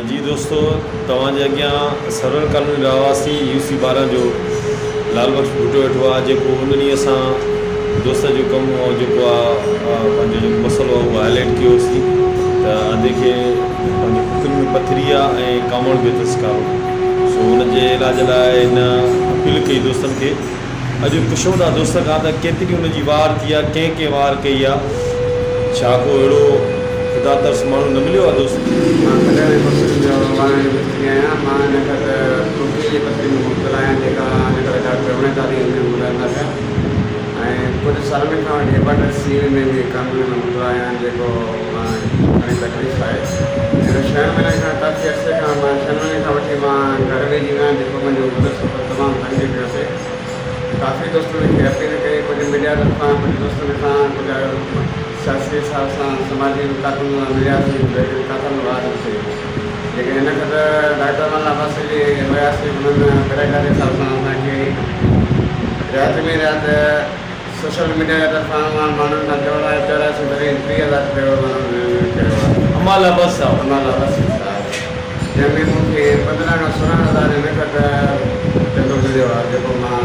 जी दोस्तों, तव्हांजे अॻियां सरवर कॉलोनी रहवासी UC 12 जो लाल बख्श भुट्टो वेठो आहे, जेको उन ॾींहुं असां दोस्त जो कमु ऐं जेको आहे पंहिंजो जेको मसइलो आहे उहो हाईलाइट कयोसीं त अधे खे पंहिंजे पुखियुनि में पथरी आहे ऐं कामड़ बि अथसि कारो। सो हुनजे इलाज लाइ हिन अपील कई दोस्तनि खे। अॼु पुछूं था दोस्त खां त केतिरी हुनजी वार थी आहे, कंहिं कंहिं वार कई आहे, छा को अहिड़ो ख़ुदा तरस माण्हू न मिलियो आहे दोस्त? मां कॾहिं पथरी जो वार मिस्त्री आहियां। मां हिन करे टुटी जी पथरी में मुबतला आहियां, जेका हिन करे डॉक्टर 39 में ॿुधाईंदा पिया। ऐं कुझु सालनि खां वठी हेपाटाइटिस C में बि कानून में मुबतला आहियां, जेको मां घणी तकलीफ़ आहे। हिन 6 महीने खां काफ़ी अर्से खां मां 6 महीने खां वठी मां घर वेही आहियां, जेको मुंहिंजो उमिरि सफ़र तमामु तंग पियोसीं। काफ़ी दोस्तनि खे अपील कई, कुझु मीडिया तरफ़ां, कुझु दोस्तनि खां, कुझु सियासी हिसाब सां समाजी कानून मिलियासीं, लेकिन काथन वार थिए। लेकिन हिन करे डॉक्टर वाला बस जी वियासीं, हुननि कराइटा जे हिसाब सां असांखे रियायत में रियायत सोशल मीडिया जे तरफ़ां माण्हुनि खां चौरासी भरी 30,000 रुपयो कयो आहे। अमाला बस आहे, अमाला बस आहे, जंहिंमें मूंखे 15 खां 16,000 हिन करे चङो मिलियो आहे, जेको मां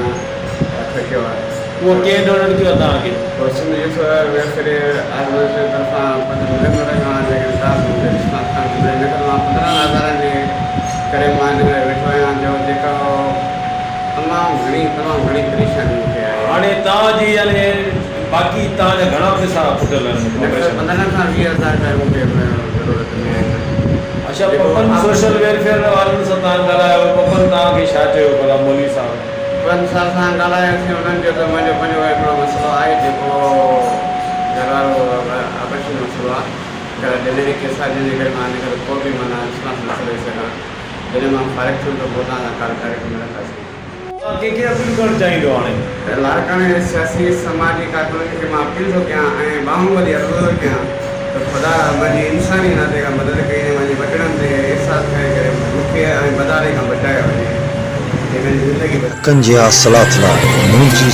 कयो आहे। उहो कंहिं डोनेट कयो आहे तव्हांखे? सिंध यूथ वेलफेयर ऑर्गेनाइजेशन तरफ़ां मिलंदड़ खां, लेकिन का मूंखे रिस्पॉन्स कान मिलियो। हिन करे मां 15,000 जे करे मां हिन करे वेठो आहियां, जो जेका तमामु घणी परेशानी मूंखे आहे। हाणे तव्हांजी यानी बाक़ी तव्हांजा घणा पैसा खुटल आहिनि? 15 खां 20,000 रुपया मूंखे ज़रूरत में आहे। अच्छा, पपन सोशल वेलफेयर वारनि सां तव्हां ॻाल्हायो, पपन तव्हांखे छा चयो भला मौलवी साहब? 5 साल सां ॻाल्हायोसीं, हुननि चयो त मुंहिंजो पंहिंजो हिकिड़ो मसइलो आहे, जेको घर वारो ऑपरेशन मसइलो आहे, घर डिलीवरी केस आहे, जंहिंजे करे मां हिन करे को बि माना रिस्पॉन्स न करे सघां। जॾहिं मां फारिग थियुमि त पोइ तव्हां कार्यक्रम में रखासीं। कंहिंखे अपील करणु चाहींदो हाणे? लाड़काणे सियासी समाजी कारकुननि खे मां अपील थो कयां ऐं बाहुबली अर्ज़ु थो कयां त ख़ुदा मुंहिंजी इंसानी नाते खां मदद कई, मुंहिंजे बचड़नि ते एहसासु करे करे मूंखे ऐं बदारे खां बचायो वञे। कंहिंजी सलाह मुंहिंजी